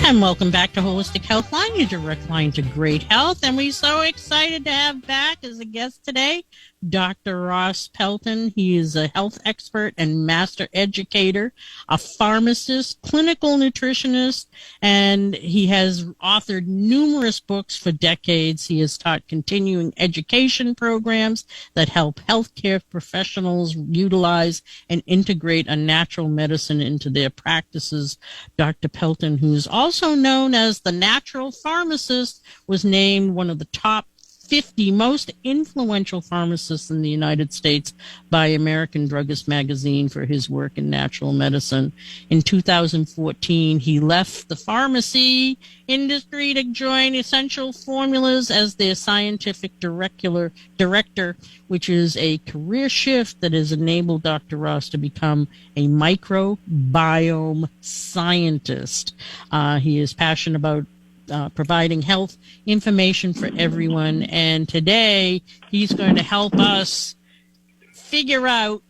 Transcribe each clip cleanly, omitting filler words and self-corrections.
And welcome back to Holistic Healthline, your direct line to great health. And we're so excited to have back as a guest today, Dr. Ross Pelton. He is a health expert and master educator, a pharmacist, clinical nutritionist, and he has authored numerous books for decades. He has taught continuing education programs that help healthcare professionals utilize and integrate a natural medicine into their practices. Dr. Pelton, who's also known as the natural pharmacist, was named one of the top 50 most influential pharmacists in the United States by American Druggist magazine for his work in natural medicine. In 2014, he left the pharmacy industry to join Essential Formulas as their scientific director, which is a career shift that has enabled Dr. Ross to become a microbiome scientist. He is passionate about providing health information for everyone. And today he's going to help us figure out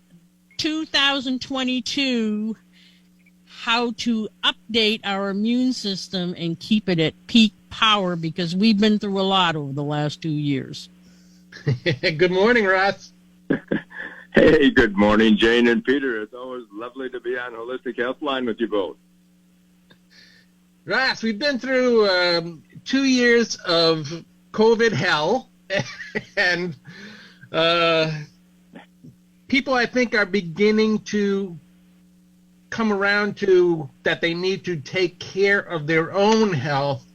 2022 how to update our immune system and keep it at peak power, because we've been through a lot over the last 2 years. Good morning, Ross. Hey, good morning, Jane and Peter. It's always lovely to be on Holistic Healthline with you both. Ross, we've been through 2 years of COVID hell, and people, I think, are beginning to come around to that they need to take care of their own health,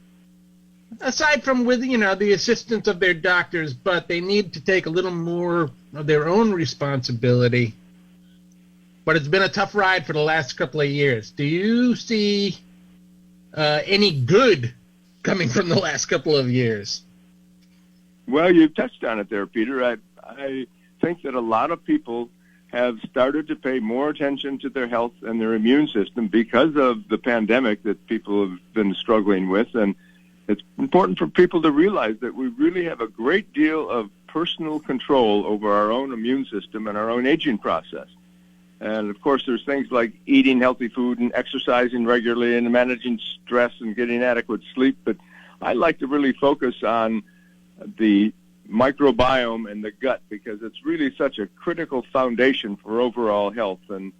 aside from with, the assistance of their doctors, but they need to take a little more of their own responsibility. But it's been a tough ride for the last couple of years. Do you see any good coming from the last couple of years? Well, you've touched on it there, Peter. I think that a lot of people have started to pay more attention to their health and their immune system because of the pandemic that people have been struggling with. And it's important for people to realize that we really have a great deal of personal control over our own immune system and our own aging process. And, of course, there's things like eating healthy food and exercising regularly and managing stress and getting adequate sleep. But I like to really focus on the microbiome and the gut, because it's really such a critical foundation for overall health. And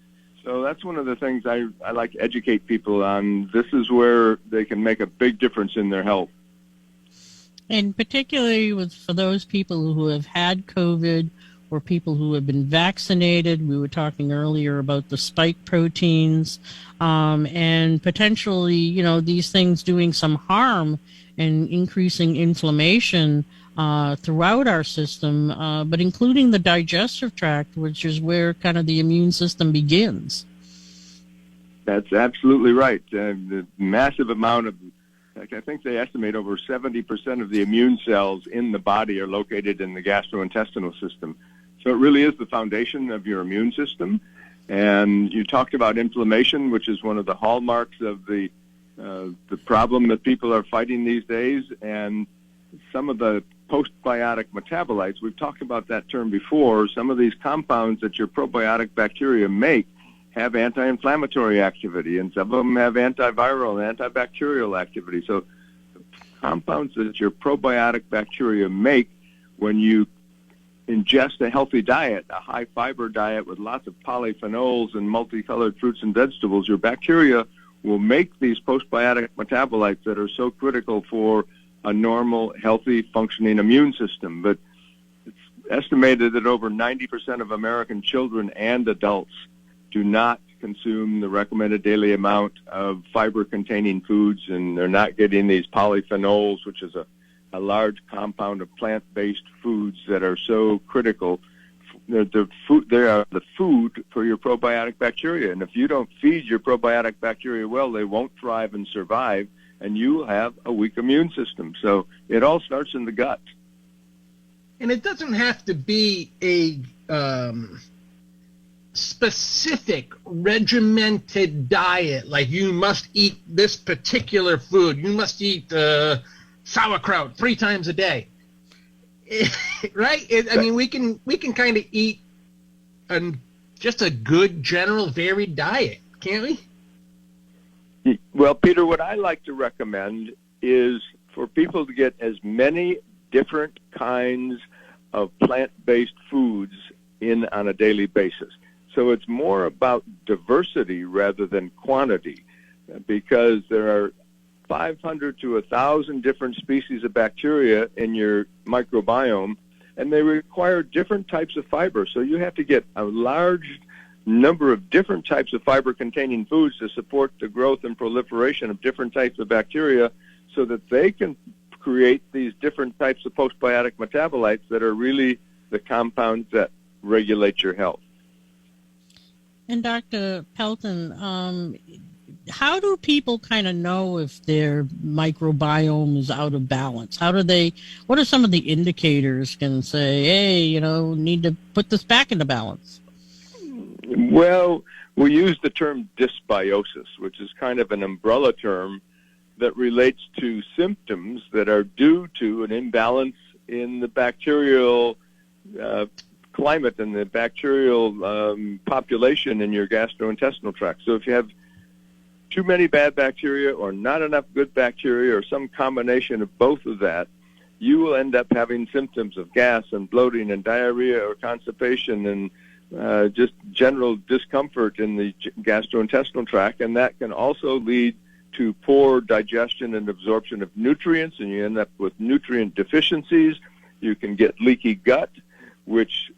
so that's one of the things I like to educate people on. This is where they can make a big difference in their health. And particularly for those people who have had COVID or people who have been vaccinated. We were talking earlier about the spike proteins, and potentially, these things doing some harm and increasing inflammation throughout our system, but including the digestive tract, which is where kind of the immune system begins. That's absolutely right. The massive amount of, I think they estimate over 70% of the immune cells in the body are located in the gastrointestinal system. So it really is the foundation of your immune system. And you talked about inflammation, which is one of the hallmarks of the problem that people are fighting these days. And some of the postbiotic metabolites, we've talked about that term before, some of these compounds that your probiotic bacteria make have anti-inflammatory activity, and some of them have antiviral and antibacterial activity. So the compounds that your probiotic bacteria make when you ingest a healthy diet, a high-fiber diet with lots of polyphenols and multicolored fruits and vegetables, your bacteria will make these postbiotic metabolites that are so critical for a normal, healthy, functioning immune system. But it's estimated that over 90% of American children and adults do not consume the recommended daily amount of fiber-containing foods, and they're not getting these polyphenols, which is a large compound of plant-based foods that are so critical. They are the food for your probiotic bacteria, and if you don't feed your probiotic bacteria well, they won't thrive and survive, and you will have a weak immune system. So it all starts in the gut. And it doesn't have to be a specific regimented diet, like you must eat this particular food. You must eat sauerkraut 3 times a day. Right? I mean, we can kind of eat just a good, general, varied diet, can't we? Well, Peter, what I like to recommend is for people to get as many different kinds of plant-based foods in on a daily basis. So it's more about diversity rather than quantity, because there are 500 to 1,000 different species of bacteria in your microbiome, and they require different types of fiber. So you have to get a large number of different types of fiber-containing foods to support the growth and proliferation of different types of bacteria so that they can create these different types of postbiotic metabolites that are really the compounds that regulate your health. And Dr. Pelton, how do people kind of know if their microbiome is out of balance? What are some of the indicators can say, hey, need to put this back into balance? Well, we use the term dysbiosis, which is kind of an umbrella term that relates to symptoms that are due to an imbalance in the bacterial climate and the bacterial population in your gastrointestinal tract. So if you have too many bad bacteria or not enough good bacteria or some combination of both of that, you will end up having symptoms of gas and bloating and diarrhea or constipation and just general discomfort in the gastrointestinal tract, and that can also lead to poor digestion and absorption of nutrients, and you end up with nutrient deficiencies. You can get leaky gut, which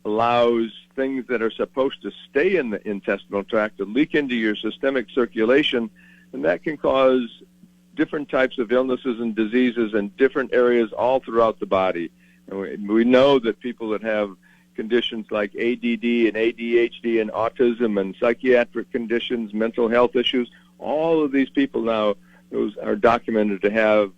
allows things that are supposed to stay in the intestinal tract to leak into your systemic circulation, and that can cause different types of illnesses and diseases in different areas all throughout the body. And we know that people that have conditions like ADD and ADHD and autism and psychiatric conditions, mental health issues, all of these people now, those are documented to have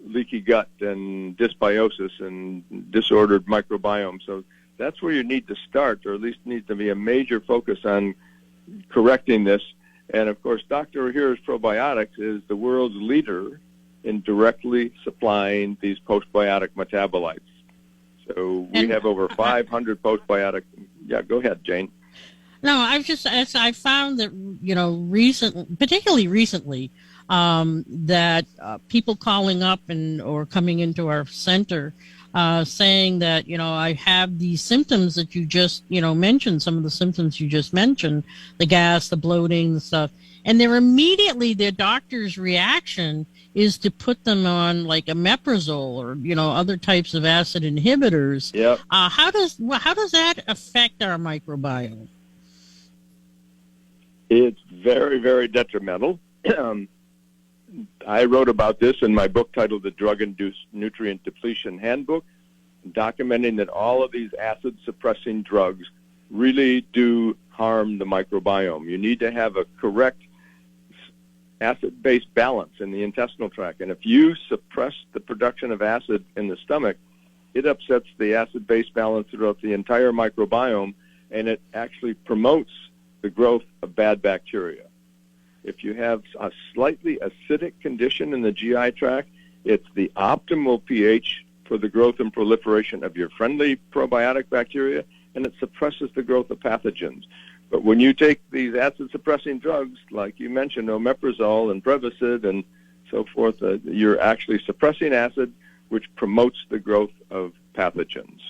leaky gut and dysbiosis and disordered microbiome. So that's where you need to start, or at least needs to be a major focus on correcting this. And of course, Dr. Ohhira's Probiotics is the world's leader in directly supplying these postbiotic metabolites. So we have over 500 postbiotic. Yeah, go ahead, Jane. No, I found that, particularly recently, that people calling up or coming into our center saying that, I have these symptoms that you just, mentioned, some of the symptoms you just mentioned, the gas, the bloating, the stuff. And their doctor's reaction is to put them on like omeprazole or, other types of acid inhibitors. Yep. How does that affect our microbiome? It's very, very detrimental. I wrote about this in my book titled The Drug-Induced Nutrient Depletion Handbook, documenting that all of these acid-suppressing drugs really do harm the microbiome. You need to have a correct acid-base balance in the intestinal tract. And if you suppress the production of acid in the stomach, it upsets the acid-base balance throughout the entire microbiome, and it actually promotes the growth of bad bacteria. If you have a slightly acidic condition in the GI tract, it's the optimal pH for the growth and proliferation of your friendly probiotic bacteria, and it suppresses the growth of pathogens. But when you take these acid-suppressing drugs, like you mentioned, omeprazole and Prevacid and so forth, you're actually suppressing acid, which promotes the growth of pathogens.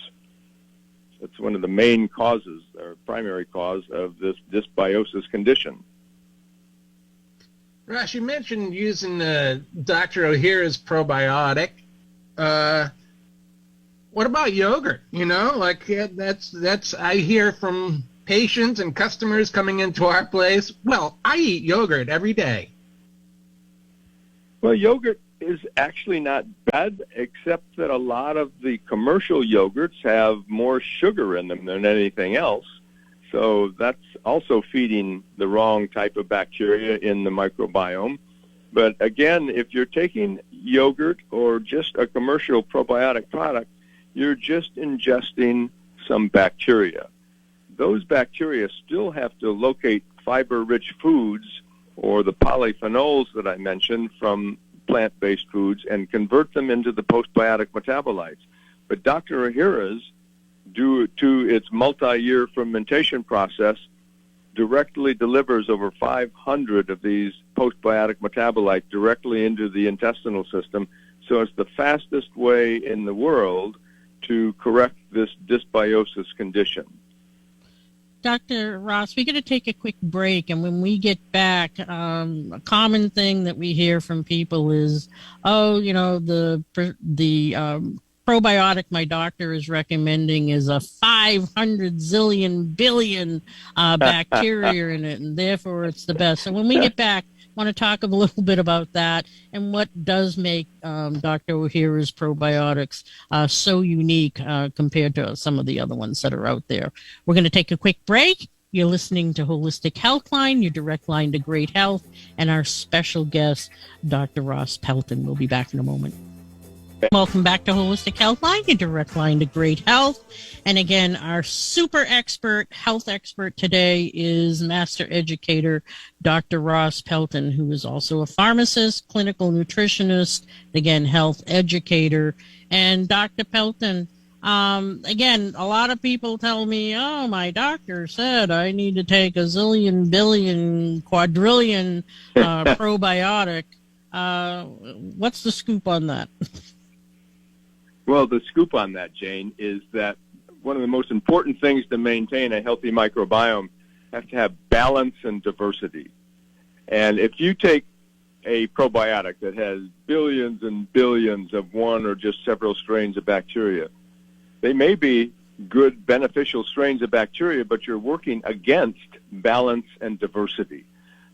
It's one of the main causes, or primary cause, of this dysbiosis condition. Ross, you mentioned using Dr. Ohhira's probiotic. What about yogurt? That's I hear from patients and customers coming into our place. Well, I eat yogurt every day. Well, yogurt is actually not bad, except that a lot of the commercial yogurts have more sugar in them than anything else. So that's also feeding the wrong type of bacteria in the microbiome. But again, if you're taking yogurt or just a commercial probiotic product, you're just ingesting some bacteria. Those bacteria still have to locate fiber-rich foods or the polyphenols that I mentioned from plant-based foods and convert them into the postbiotic metabolites. But Dr. Ohhira's, due to its multi-year fermentation process, directly delivers over 500 of these postbiotic metabolites directly into the intestinal system. So it's the fastest way in the world to correct this dysbiosis condition. Dr. Ross, we're going to take a quick break, and when we get back, a common thing that we hear from people is, oh, the probiotic my doctor is recommending is a 500 zillion billion bacteria in it, and therefore it's the best. So when we get back, I want to talk a little bit about that and what does make Dr. O'Hara's probiotics so unique compared to some of the other ones that are out there. We're going to take a quick break. You're listening to Holistic Healthline, your direct line to great health, and our special guest, Dr. Ross Pelton. We'll be back in a moment. Welcome back to Holistic Healthline, your direct line to great health. And again, our super expert, health expert today is Master Educator Dr. Ross Pelton, who is also a pharmacist, clinical nutritionist, again, health educator. And Dr. Pelton, again, a lot of people tell me, oh, my doctor said I need to take a zillion, billion, quadrillion probiotic. What's the scoop on that? Well, the scoop on that, Jane, is that one of the most important things to maintain a healthy microbiome has to have balance and diversity. And if you take a probiotic that has billions and billions of one or just several strains of bacteria, they may be good, beneficial strains of bacteria, but you're working against balance and diversity.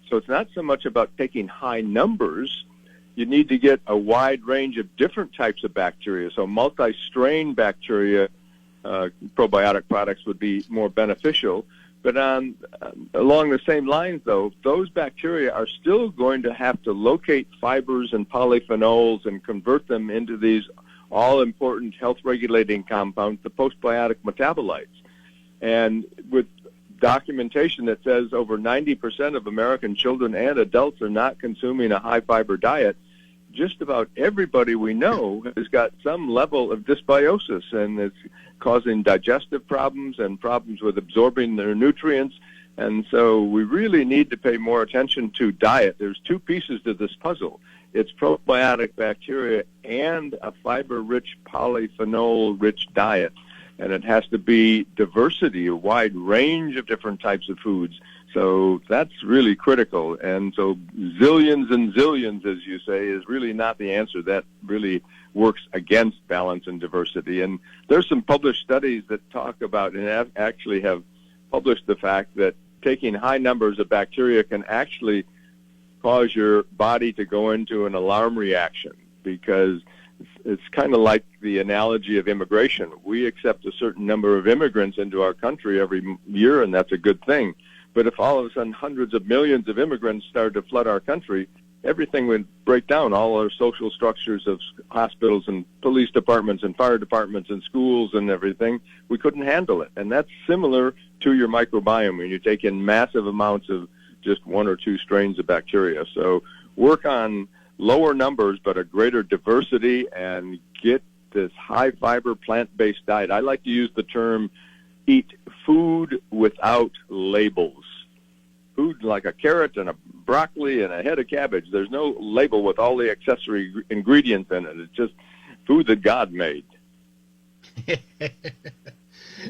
So it's not so much about taking high numbers. You need to get a wide range of different types of bacteria. So multi-strain bacteria probiotic products would be more beneficial. But along the same lines, though, those bacteria are still going to have to locate fibers and polyphenols and convert them into these all-important health-regulating compounds, the postbiotic metabolites. And with documentation that says over 90% of American children and adults are not consuming a high-fiber diet, just about everybody we know has got some level of dysbiosis, and it's causing digestive problems and problems with absorbing their nutrients. And so we really need to pay more attention to diet. There's two pieces to this puzzle. It's probiotic bacteria and a fiber-rich, polyphenol-rich diet. And it has to be diversity, a wide range of different types of foods. So that's really critical. And so zillions and zillions, as you say, is really not the answer. That really works against balance and diversity. And there's some published studies that talk about and actually have published the fact that taking high numbers of bacteria can actually cause your body to go into an alarm reaction, because it's kind of like the analogy of immigration. We accept a certain number of immigrants into our country every year, and that's a good thing. But if all of a sudden hundreds of millions of immigrants started to flood our country, everything would break down. All our social structures of hospitals and police departments and fire departments and schools and everything, we couldn't handle it. And that's similar to your microbiome when you take in massive amounts of just one or two strains of bacteria. So work on lower numbers but a greater diversity and get this high-fiber plant-based diet. I like to use the term eat food without labels. Food like a carrot and a broccoli and a head of cabbage. There's no label with all the accessory ingredients in it. It's just food that God made.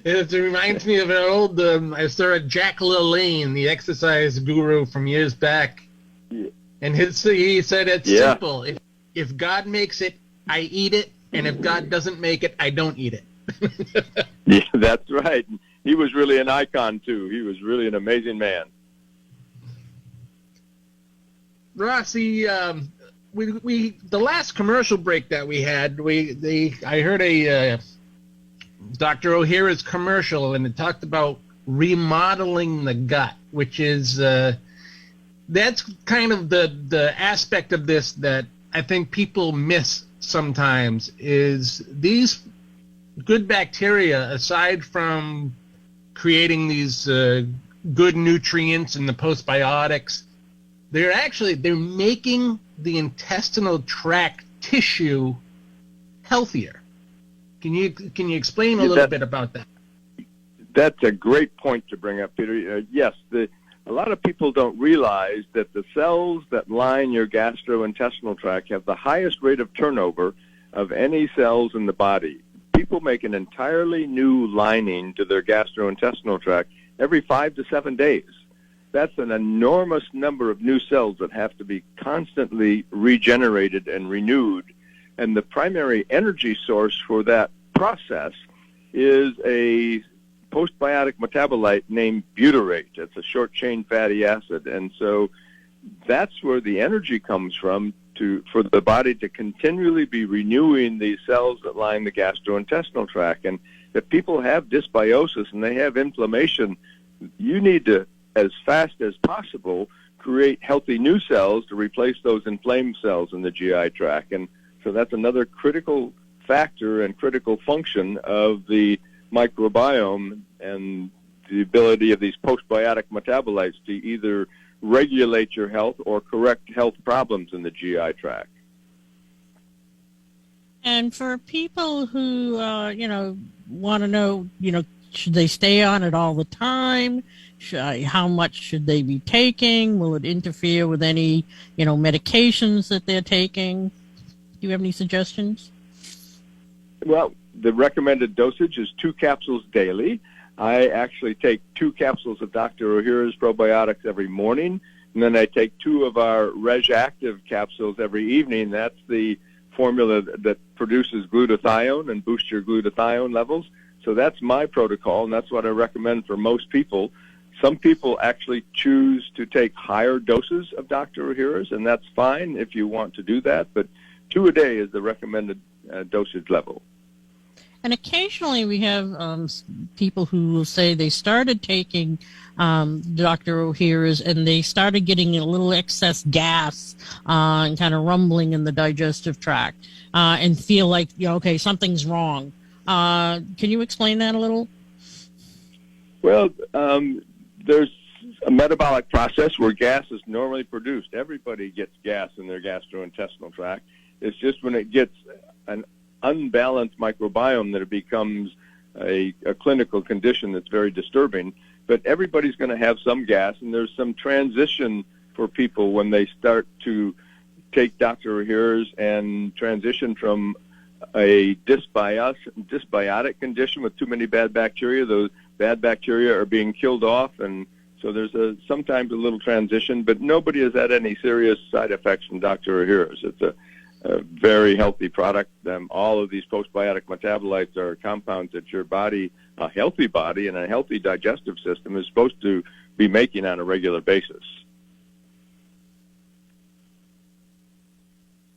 It reminds me of an old, I saw Jack LaLanne, the exercise guru from years back. Yeah. And he said it's simple. If God makes it, I eat it. And if God doesn't make it, I don't eat it. Yeah, that's right. He was really an icon, too. He was really an amazing man. Ross, the last commercial break that we had, I heard a Dr. O'Hara's commercial, and it talked about remodeling the gut, which is that's kind of the aspect of this that I think people miss sometimes, is these good bacteria, aside from creating these good nutrients in the postbiotics, they're making the intestinal tract tissue healthier. Can you explain a little bit about that? That's a great point to bring up, Peter. Yes, a lot of people don't realize that the cells that line your gastrointestinal tract have the highest rate of turnover of any cells in the body. People make an entirely new lining to their gastrointestinal tract every 5 to 7 days. That's an enormous number of new cells that have to be constantly regenerated and renewed. And the primary energy source for that process is a postbiotic metabolite named butyrate. It's a short-chain fatty acid. And so that's where the energy comes from for the body to continually be renewing these cells that line the gastrointestinal tract. And if people have dysbiosis and they have inflammation, you need to, as fast as possible, create healthy new cells to replace those inflamed cells in the GI tract. And so that's another critical factor and critical function of the microbiome and the ability of these postbiotic metabolites to either regulate your health or correct health problems in the GI tract. And for people who, want to know, should they stay on it all the time? How much should they be taking? Will it interfere with any, medications that they're taking? Do you have any suggestions? Well, the recommended dosage is 2 capsules daily. I actually take 2 capsules of Dr. Ohhira's probiotics every morning, and then I take 2 of our Reg Active capsules every evening. That's the formula that produces glutathione and boosts your glutathione levels. So that's my protocol, and that's what I recommend for most people. Some people actually choose to take higher doses of Dr. Ohhira's, and that's fine if you want to do that, but 2 a day is the recommended dosage level. And occasionally we have people who will say they started taking Dr. Ohhira's and they started getting a little excess gas and kind of rumbling in the digestive tract and feel like, okay, something's wrong. Can you explain that a little? Well, there's a metabolic process where gas is normally produced. Everybody gets gas in their gastrointestinal tract. It's just when it gets an unbalanced microbiome that it becomes a clinical condition that's very disturbing. But everybody's going to have some gas, and there's some transition for people when they start to take Dr. Ohhira's and transition from a dysbiotic condition with too many bad bacteria. Those bad bacteria are being killed off, and so there's sometimes a little transition, but nobody has had any serious side effects from Dr. Ohhira's. It's a very healthy product. All of these postbiotic metabolites are compounds that your body, a healthy body and a healthy digestive system, is supposed to be making on a regular basis.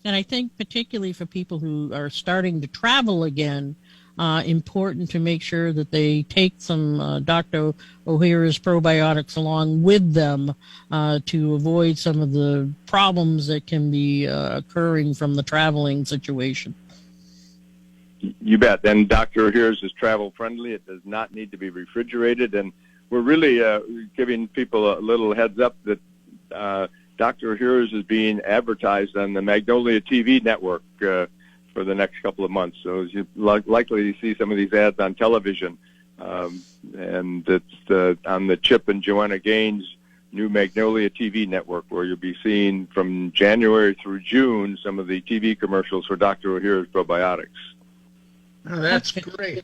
And I think particularly for people who are starting to travel again, important to make sure that they take some Dr. Ohhira's probiotics along with them to avoid some of the problems that can be occurring from the traveling situation. You bet. And Dr. Ohhira's is travel friendly. It does not need to be refrigerated. And we're really giving people a little heads up that Dr. Ohhira's is being advertised on the Magnolia TV network for the next couple of months. So you're likely to see some of these ads on television. And it's on the Chip and Joanna Gaines new Magnolia TV network, where you'll be seeing from January through June some of the TV commercials for Dr. Ohhira's probiotics. Oh, that's great.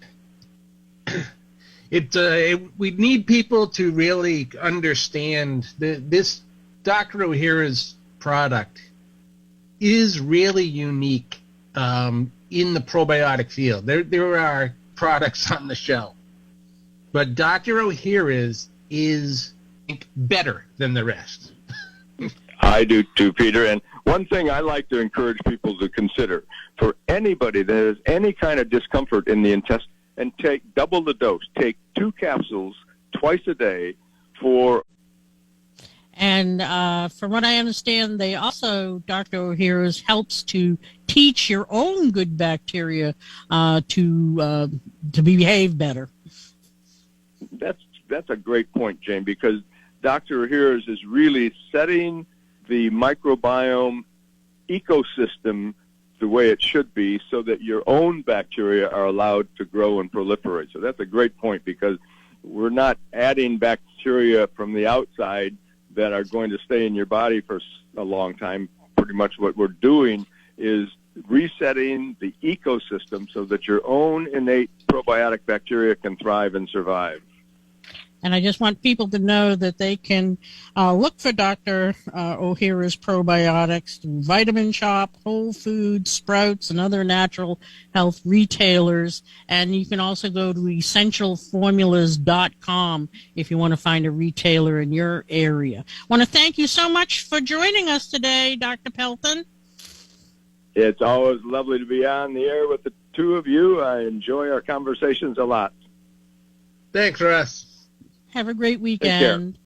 We need people to really understand that this Dr. Ohhira's product is really unique in the probiotic field. There are products on the shelf, but Dr. Ohhira's is better than the rest. I do too, Peter. And one thing I like to encourage people to consider, for anybody that has any kind of discomfort in the intestine, and take double the dose. Take 2 capsules twice a day for... And from what I understand, they also, Dr. Ohhira's helps to teach your own good bacteria to behave better. That's a great point, Jane, because Dr. Ohhira's is really setting the microbiome ecosystem the way it should be so that your own bacteria are allowed to grow and proliferate. So that's a great point, because we're not adding back bacteria from the outside that are going to stay in your body for a long time. Pretty much what we're doing is resetting the ecosystem so that your own innate probiotic bacteria can thrive and survive. And I just want people to know that they can look for Dr. O'Hara's probiotics through Vitamin Shop, Whole Foods, Sprouts, and other natural health retailers. And you can also go to essentialformulas.com if you want to find a retailer in your area. I want to thank you so much for joining us today, Dr. Pelton. It's always lovely to be on the air with the two of you. I enjoy our conversations a lot. Thanks, Russ. Have a great Take care. weekend.